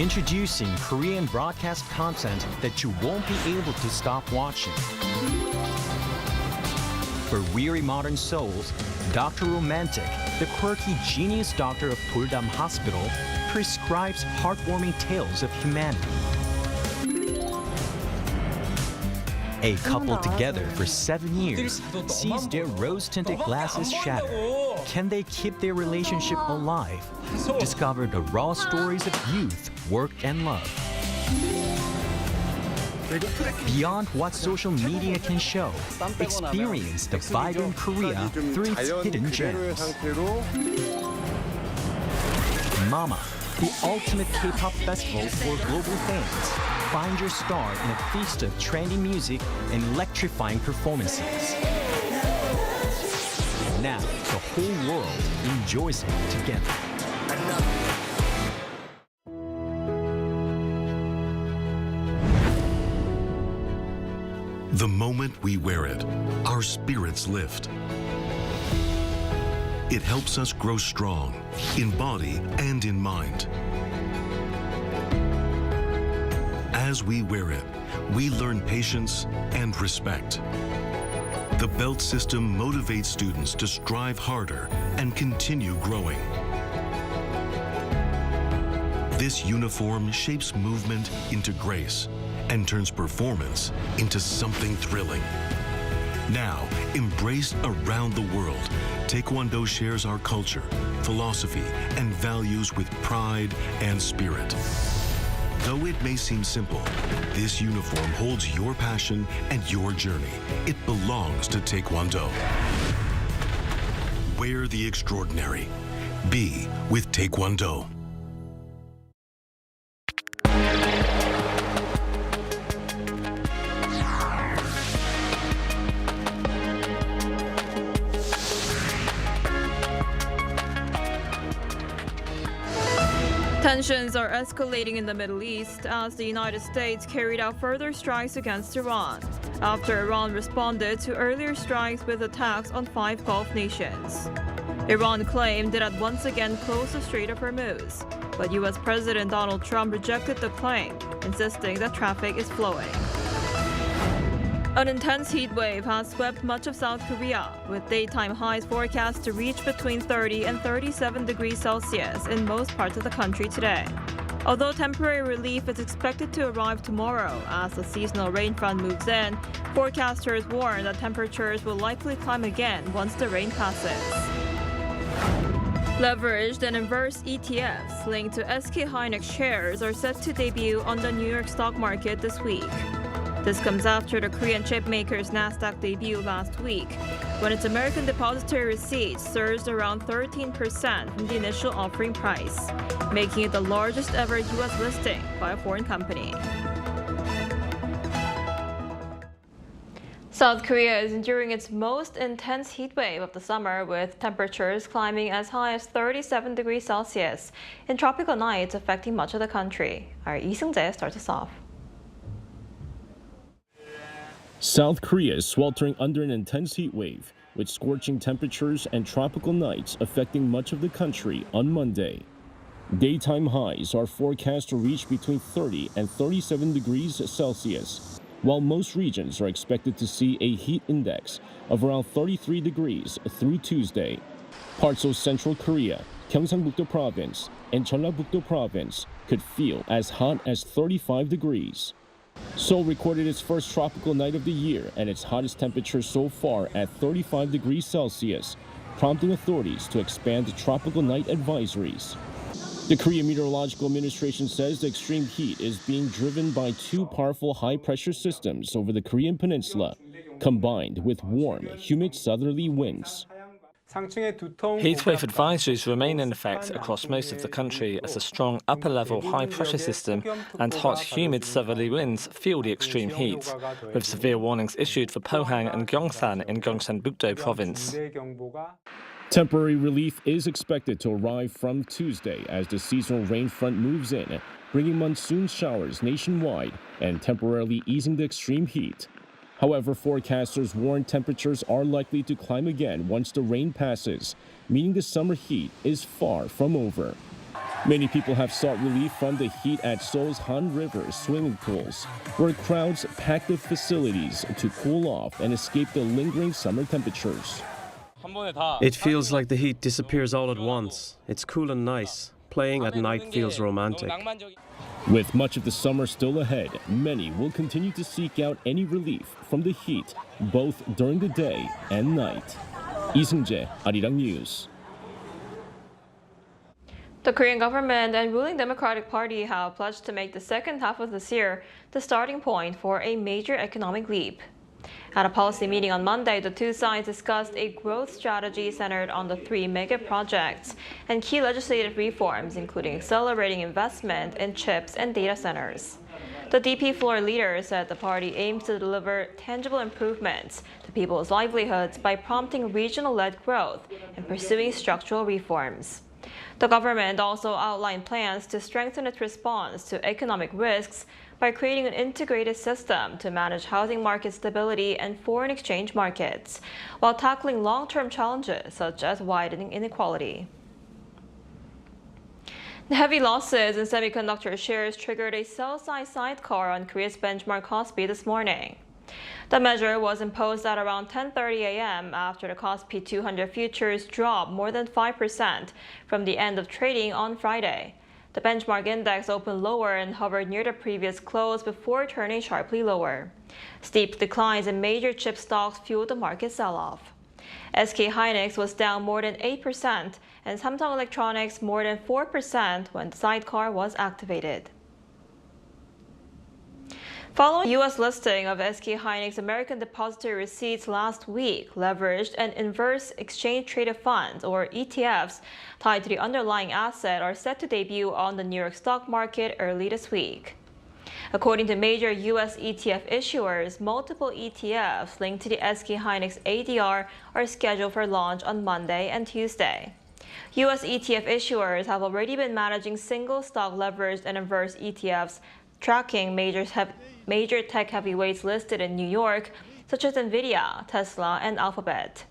Introducing Korean broadcast content that you won't be able to stop watching. For weary modern souls, Dr. Romantic, the quirky genius doctor of Puldam Hospital, prescribes heartwarming tales of humanity. A couple together for 7 years sees their rose-tinted glasses shatter. Can they keep their relationship alive? Discover the raw stories of youth, work, and love. Beyond what social media can show, experience the vibrant Korea through its hidden gems. Mama, the ultimate K-pop festival for global fans. Find your star in a feast of trendy music and electrifying performances. Now, the whole world enjoys it together. The moment we wear it, our spirits lift. It helps us grow strong, in body and in mind. As we wear it, we learn patience and respect. The belt system motivates students to strive harder and continue growing. This uniform shapes movement into grace and turns performance into something thrilling. Now, embraced around the world, Taekwondo shares our culture, philosophy, and values with pride and spirit. Though it may seem simple, this uniform holds your passion and your journey. It belongs to Taekwondo. Wear the extraordinary. Be with Taekwondo. Tensions are escalating in the Middle East as the United States carried out further strikes against Iran, after Iran responded to earlier strikes with attacks on 5 Gulf nations. Iran claimed it had once again closed the Strait of Hormuz, but U.S. President Donald Trump rejected the claim, insisting that traffic is flowing. An intense heat wave has swept much of South Korea, with daytime highs forecast to reach between 30 and 37 degrees Celsius in most parts of the country today. Although temporary relief is expected to arrive tomorrow as the seasonal rain front moves in, forecasters warn that temperatures will likely climb again once the rain passes. Leveraged and inverse ETFs linked to SK hynix shares are set to debut on the New York stock market this week. This comes after the Korean chip maker's Nasdaq debut last week, when its American depository receipts surged around 13% from the initial offering price, making it the largest ever U.S. listing by a foreign company. South Korea is enduring its most intense heat wave of the summer, with temperatures climbing as high as 37 degrees Celsius in tropical nights affecting much of the country. Our Lee Seung-jae starts us off. South Korea is sweltering under an intense heat wave, with scorching temperatures and tropical nights affecting much of the country on Monday. Daytime highs are forecast to reach between 30 and 37 degrees Celsius, while most regions are expected to see a heat index of around 33 degrees through Tuesday. Parts of Central Korea, Gyeongsangbuk-do Province, and Jeollabuk-do Province could feel as hot as 35 degrees. Seoul recorded its first tropical night of the year and its hottest temperature so far at 35 degrees Celsius, prompting authorities to expand the tropical night advisories. The Korean Meteorological Administration says the extreme heat is being driven by 2 powerful high-pressure systems over the Korean peninsula, combined with warm, humid southerly winds. Heatwave advisories remain in effect across most of the country as a strong upper-level high-pressure system and hot, humid southerly winds fuel the extreme heat, with severe warnings issued for Pohang and Gyeongsan in Gyeongsangbuk-do Province. Temporary relief is expected to arrive from Tuesday as the seasonal rain front moves in, bringing monsoon showers nationwide and temporarily easing the extreme heat. However, forecasters warn temperatures are likely to climb again once the rain passes, meaning the summer heat is far from over. Many people have sought relief from the heat at Seoul's Han River swimming pools, where crowds packed the facilities to cool off and escape the lingering summer temperatures. It feels like the heat disappears all at once. It's cool and nice. Playing at night feels romantic. With much of the summer still ahead, many will continue to seek out any relief from the heat, both during the day and night. Lee Seung-jae, Arirang News. The Korean government and ruling Democratic Party have pledged to make the second half of this year the starting point for a major economic leap. At a policy meeting on Monday, the two sides discussed a growth strategy centered on the three mega projects and key legislative reforms, including accelerating investment in chips and data centers. The DP floor leader said the party aims to deliver tangible improvements to people's livelihoods by prompting regional-led growth and pursuing structural reforms. The government also outlined plans to strengthen its response to economic risks by creating an integrated system to manage housing market stability and foreign exchange markets, while tackling long-term challenges such as widening inequality. The heavy losses in semiconductor shares triggered a sell-side sidecar on Korea's benchmark KOSPI this morning. The measure was imposed at around 10:30 a.m. after the KOSPI 200 futures dropped more than 5% from the end of trading on Friday. The benchmark index opened lower and hovered near the previous close before turning sharply lower. Steep declines in major chip stocks fueled the market sell-off. SK hynix was down more than 8% and Samsung Electronics more than 4% when the sidecar was activated. Following U.S. listing of SK hynix American Depository Receipts last week, leveraged and inverse exchange-traded funds, or ETFs, tied to the underlying asset are set to debut on the New York stock market early this week. According to major U.S. ETF issuers, multiple ETFs linked to the SK hynix ADR are scheduled for launch on Monday and Tuesday. U.S. ETF issuers have already been managing single stock leveraged and inverse ETFs, tracking major tech heavyweights listed in New York, such as Nvidia, Tesla, and Alphabet.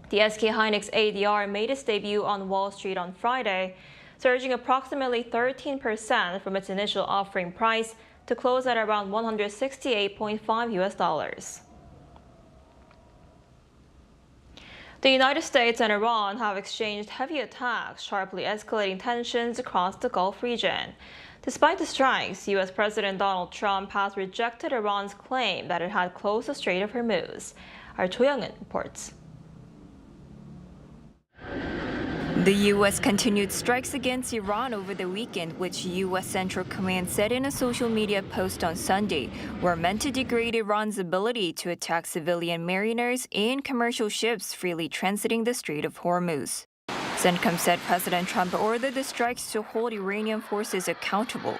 The SK hynix ADR made its debut on Wall Street on Friday, surging approximately 13% from its initial offering price to close at around $168.5. The United States and Iran have exchanged heavy attacks, sharply escalating tensions across the Gulf region. Despite the strikes, U.S. President Donald Trump has rejected Iran's claim that it had closed the Strait of Hormuz. Our Cho Young-in reports. The U.S. continued strikes against Iran over the weekend, which U.S. Central Command said in a social media post on Sunday, were meant to degrade Iran's ability to attack civilian mariners and commercial ships freely transiting the Strait of Hormuz. CENTCOM said President Trump ordered the strikes to hold Iranian forces accountable.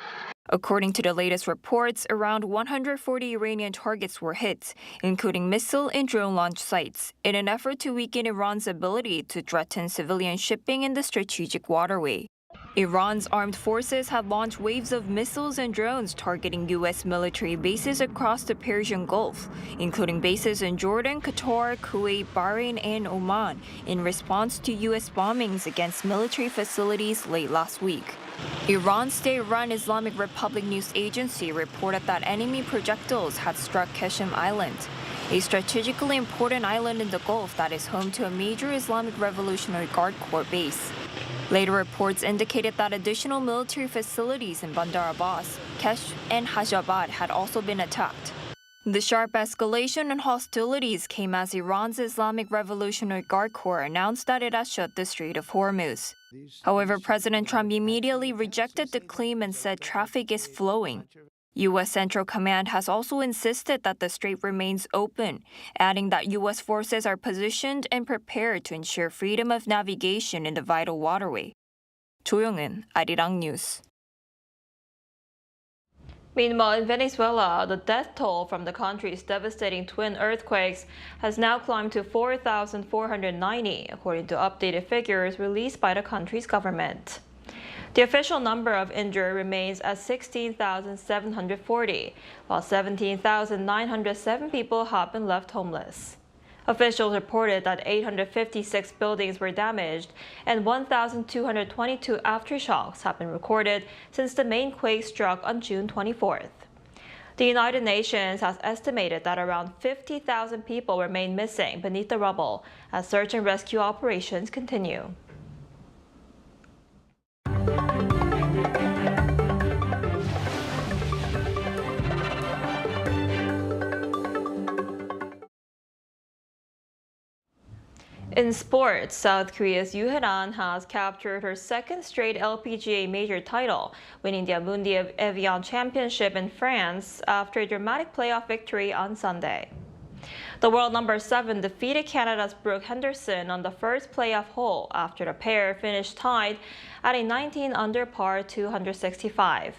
According to the latest reports, around 140 Iranian targets were hit, including missile and drone launch sites, in an effort to weaken Iran's ability to threaten civilian shipping in the strategic waterway. Iran's armed forces had launched waves of missiles and drones targeting U.S. military bases across the Persian Gulf, including bases in Jordan, Qatar, Kuwait, Bahrain, and Oman, in response to U.S. bombings against military facilities late last week. Iran's state-run Islamic Republic news agency reported that enemy projectiles had struck Qasem Island, a strategically important island in the Gulf that is home to a major Islamic Revolutionary Guard Corps base. Later reports indicated that additional military facilities in Bandar Abbas, Kesh, and Hajabad had also been attacked. The sharp escalation and hostilities came as Iran's Islamic Revolutionary Guard Corps announced that it had shut the Strait of Hormuz. However, President Trump immediately rejected the claim and said traffic is flowing. U.S. Central Command has also insisted that the strait remains open, adding that U.S. forces are positioned and prepared to ensure freedom of navigation in the vital waterway. Cho Young-in, Arirang News. Meanwhile, in Venezuela, the death toll from the country's devastating twin earthquakes has now climbed to 4,490, according to updated figures released by the country's government. The official number of injured remains at 16,740, while 17,907 people have been left homeless. Officials reported that 856 buildings were damaged and 1,222 aftershocks have been recorded since the main quake struck on June 24th. The United Nations has estimated that around 50,000 people remain missing beneath the rubble as search and rescue operations continue. In sports, South Korea's Ryu Hae-ran has captured her second straight LPGA major title, winning the Amundi Evian Championship in France after a dramatic playoff victory on Sunday. The world number 7 defeated Canada's Brooke Henderson on the first playoff hole after the pair finished tied at a 19 under par 265.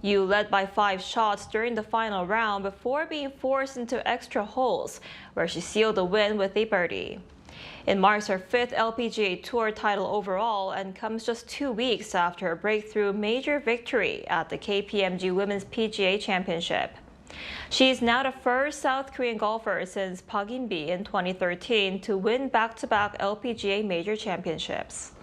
Yu led by 5 shots during the final round before being forced into extra holes, where she sealed the win with a birdie. It marks her 5th LPGA Tour title overall and comes just 2 weeks after her breakthrough major victory at the KPMG Women's PGA Championship. She is now the first South Korean golfer since Park In-bi in 2013 to win back-to-back LPGA major championships.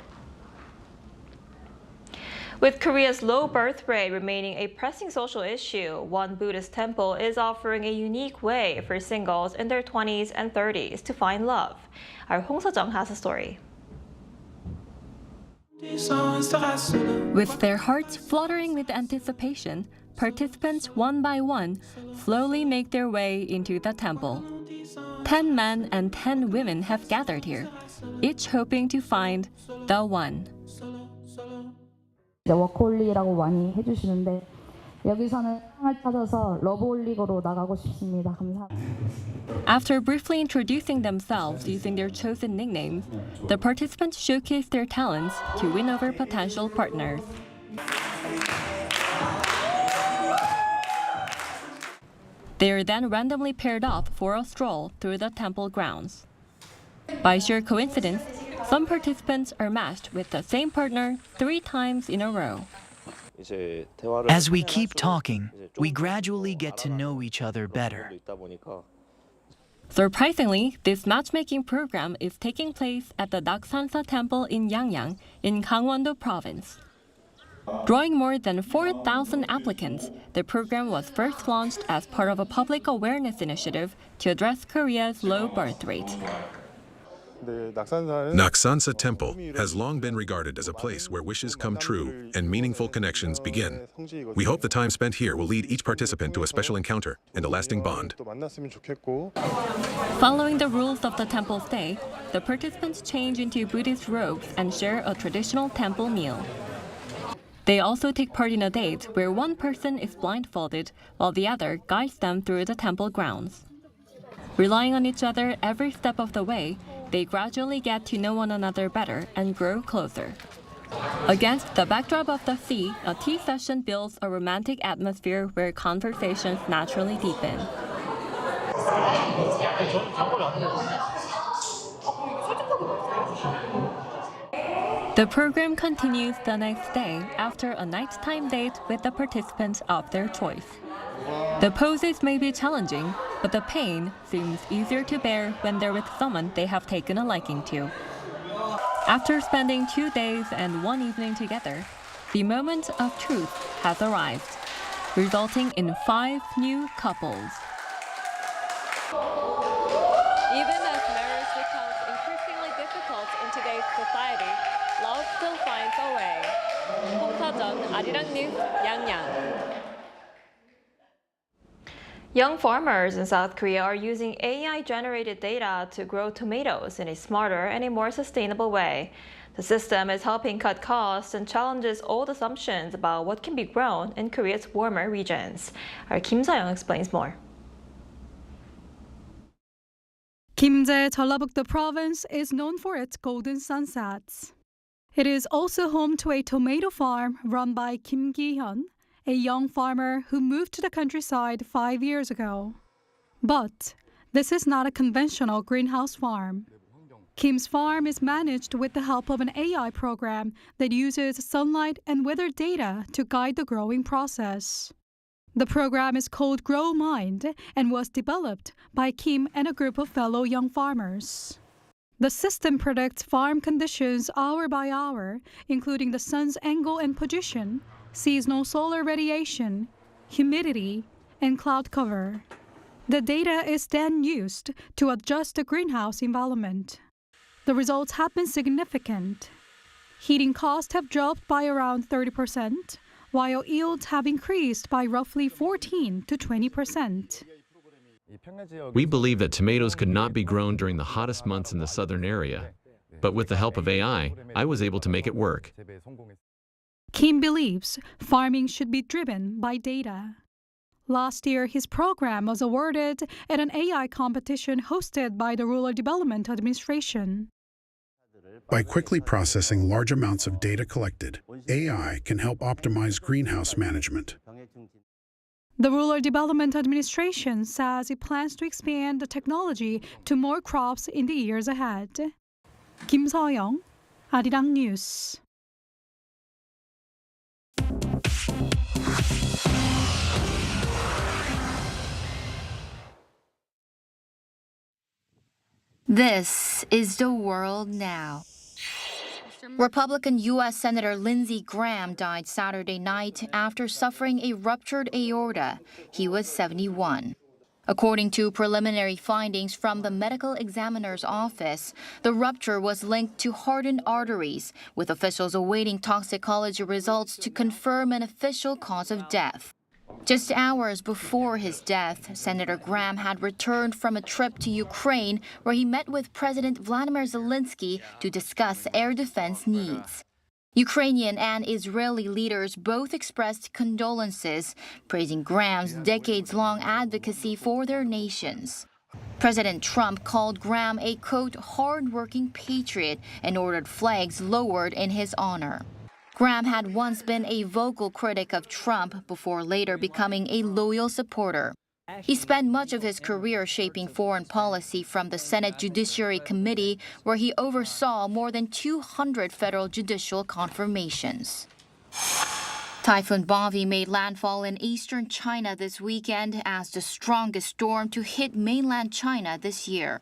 With Korea's low birth rate remaining a pressing social issue, one Buddhist temple is offering a unique way for singles in their 20s and 30s to find love. Our Hong Seo-jung has a story. With their hearts fluttering with anticipation, participants one by one slowly make their way into the temple. 10 men and 10 women have gathered here, each hoping to find the one. 워크홀릭이라고 많이 해주시는데 여기서는 사랑을 찾아서 러브홀릭으로 나가고 싶습니다. 감사합니다. After briefly introducing themselves using their chosen nicknames, the participants showcase their talents to win over potential partners. They are then randomly paired up for a stroll through the temple grounds. By sheer coincidence, some participants are matched with the same partner 3 times in a row. As we keep talking, we gradually get to know each other better. Surprisingly, this matchmaking program is taking place at the Naksansa Temple in Yangyang in Gangwon-do Province. Drawing more than 4,000 applicants, the program was first launched as part of a public awareness initiative to address Korea's low birth rate. Naksansa Temple has long been regarded as a place where wishes come true and meaningful connections begin. We hope the time spent here will lead each participant to a special encounter and a lasting bond. Following the rules of the temple stay, the participants change into Buddhist robes and share a traditional temple meal. They also take part in a date where one person is blindfolded while the other guides them through the temple grounds. Relying on each other every step of the way, they gradually get to know one another better and grow closer. Against the backdrop of the sea, a tea session builds a romantic atmosphere where conversations naturally deepen. The program continues the next day after a nighttime date with the participants of their choice. The poses may be challenging, but the pain seems easier to bear when they're with someone they have taken a liking to. After spending 2 days and 1 evening together, the moment of truth has arrived, resulting in 5 new couples. Even as marriage becomes increasingly difficult in today's society, love still finds a way. Hong Seo-jung, Arirang News, Yangyang. Young farmers in South Korea are using AI-generated data to grow tomatoes in a smarter and a more sustainable way. The system is helping cut costs and challenges old assumptions about what can be grown in Korea's warmer regions. Our Kim Sa-young explains more. Kimjae, Jeollabuk-do province is known for its golden sunsets. It is also home to a tomato farm run by Kim Gi-hyun, a young farmer who moved to the countryside 5 years ago. But this is not a conventional greenhouse farm. Kim's farm is managed with the help of an AI program that uses sunlight and weather data to guide the growing process. The program is called Grow Mind and was developed by Kim and a group of fellow young farmers. The system predicts farm conditions hour by hour, including the sun's angle and position, seasonal solar radiation, humidity, and cloud cover. The data is then used to adjust the greenhouse environment. The results have been significant. Heating costs have dropped by around 30%, while yields have increased by roughly 14 to 20%. We believe that tomatoes could not be grown during the hottest months in the southern area, but with the help of AI, I was able to make it work. Kim believes farming should be driven by data. Last year, his program was awarded at an AI competition hosted by the Rural Development Administration. By quickly processing large amounts of data collected, AI can help optimize greenhouse management. The Rural Development Administration says it plans to expand the technology to more crops in the years ahead. Kim Seoyoung, Arirang News. This is the world now. Republican U.S. Senator Lindsey Graham died Saturday night after suffering a ruptured aorta. He was 71. According to preliminary findings from the medical examiner's office, the rupture was linked to hardened arteries, with officials awaiting toxicology results to confirm an official cause of death. Just hours before his death, Senator Graham had returned from a trip to Ukraine where he met with President Vladimir Zelensky to discuss air defense needs. Ukrainian and Israeli leaders both expressed condolences, praising Graham's decades-long advocacy for their nations. President Trump called Graham a, quote, hard-working patriot and ordered flags lowered in his honor. Graham had once been a vocal critic of Trump before later becoming a loyal supporter. He spent much of his career shaping foreign policy from the Senate Judiciary Committee, where he oversaw more than 200 federal judicial confirmations. Typhoon Bobby made landfall in eastern China this weekend as the strongest storm to hit mainland China this year.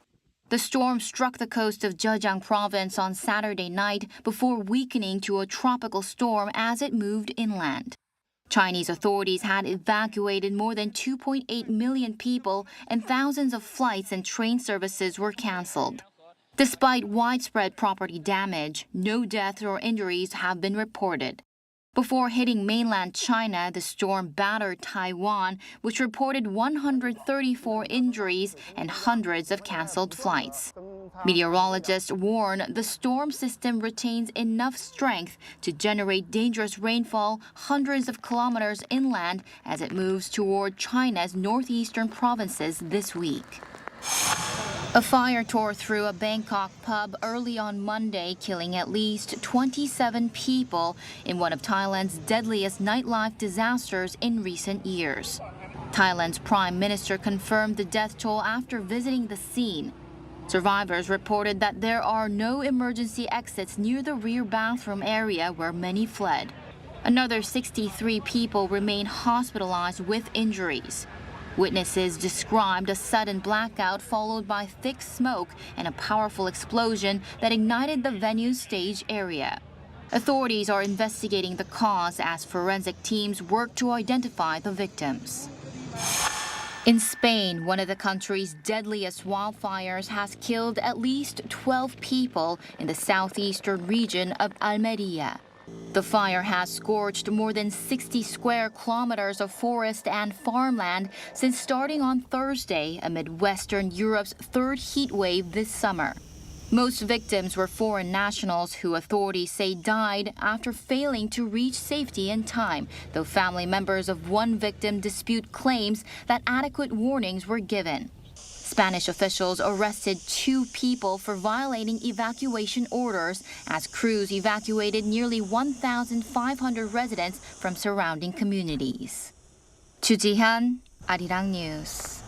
The storm struck the coast of Zhejiang province on Saturday night before weakening to a tropical storm as it moved inland. Chinese authorities had evacuated more than 2.8 million people, and thousands of flights and train services were canceled. Despite widespread property damage, no deaths or injuries have been reported. Before hitting mainland China, the storm battered Taiwan, which reported 134 injuries and hundreds of canceled flights. Meteorologists warn the storm system retains enough strength to generate dangerous rainfall hundreds of kilometers inland as it moves toward China's northeastern provinces this week. A fire tore through a Bangkok pub early on Monday, killing at least 27 people in one of Thailand's deadliest nightlife disasters in recent years. Thailand's prime minister confirmed the death toll after visiting the scene. Survivors reported that there are no emergency exits near the rear bathroom area where many fled. Another 63 people remain hospitalized with injuries. Witnesses described a sudden blackout followed by thick smoke and a powerful explosion that ignited the venue's stage area. Authorities are investigating the cause as forensic teams work to identify the victims. In Spain, one of the country's deadliest wildfires has killed at least 12 people in the southeastern region of Almeria. The fire has scorched more than 60 square kilometers of forest and farmland since starting on Thursday amid Western Europe's third heat wave this summer. Most victims were foreign nationals who authorities say died after failing to reach safety in time, though family members of one victim dispute claims that adequate warnings were given. Spanish officials arrested 2 people for violating evacuation orders as crews evacuated nearly 1,500 residents from surrounding communities. Chu Ji-han, Arirang News.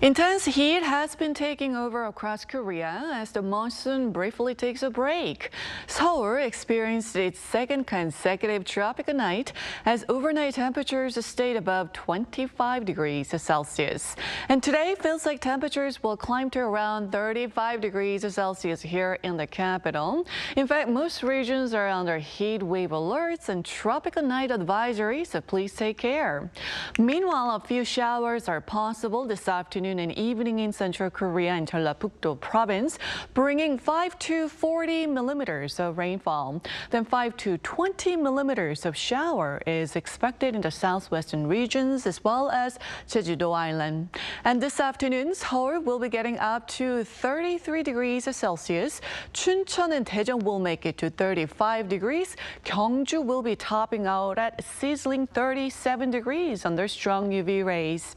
Intense heat has been taking over across Korea as the monsoon briefly takes a break. Seoul experienced its second consecutive tropical night as overnight temperatures stayed above 25 degrees Celsius. And today feels like temperatures will climb to around 35 degrees Celsius here in the capital. In fact, most regions are under heat wave alerts and tropical night advisories, so please take care. Meanwhile, a few showers are possible this afternoon and evening in central Korea and Jeollabuk-do province, bringing 5 to 40 millimeters of rainfall. Then 5 to 20 millimeters of shower is expected in the southwestern regions as well as Jeju-do Island. And this afternoon, Seoul will be getting up to 33 degrees Celsius. Chuncheon and Daejeon will make it to 35 degrees. Gyeongju will be topping out at sizzling 37 degrees under strong UV rays.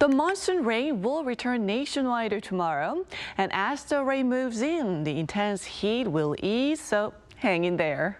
The monsoon rain will return nationwide tomorrow, and as the rain moves in, the intense heat will ease, so hang in there.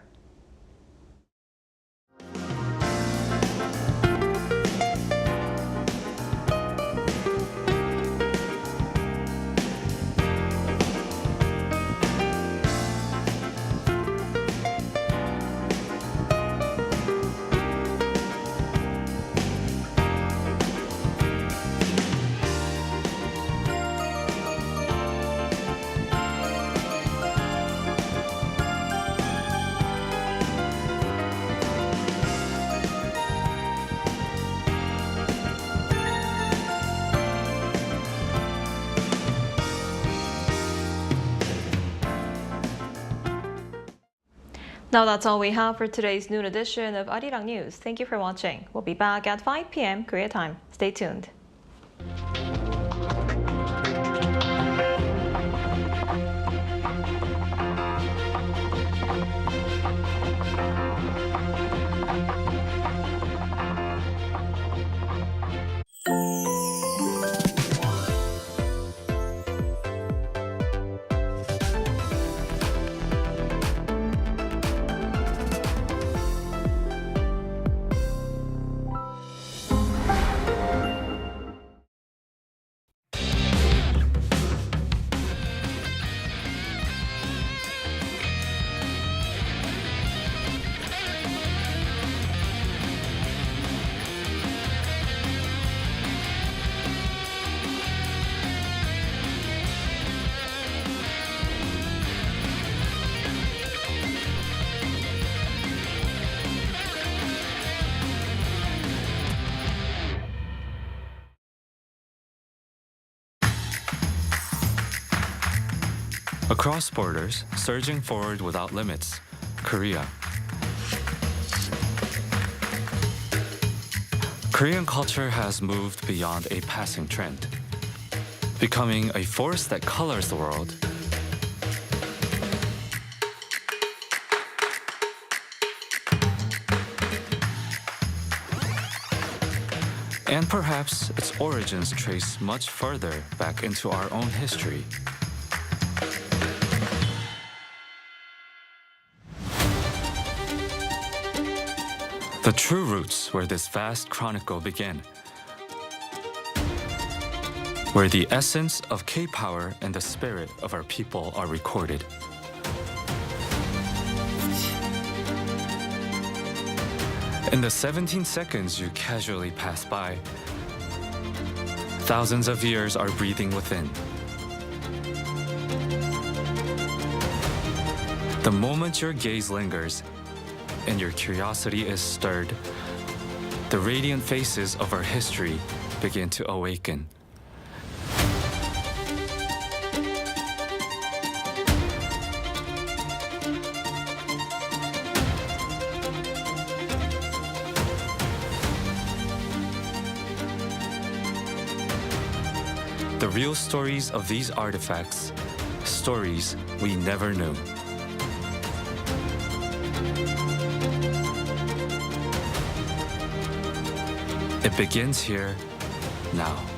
Now that's all we have for today's noon edition of Arirang News. Thank you for watching. We'll be back at 5 p.m. Korea time. Stay tuned. Across borders, surging forward without limits, Korea. Korean culture has moved beyond a passing trend, becoming a force that colors the world. And perhaps its origins trace much further back into our own history. The true roots where this vast chronicle began, where the essence of K-power and the spirit of our people are recorded. In the 17 seconds you casually pass by, thousands of years are breathing within. The moment your gaze lingers, and your curiosity is stirred, the radiant faces of our history begin to awaken. The real stories of these artifacts, stories we never knew. It begins here, now.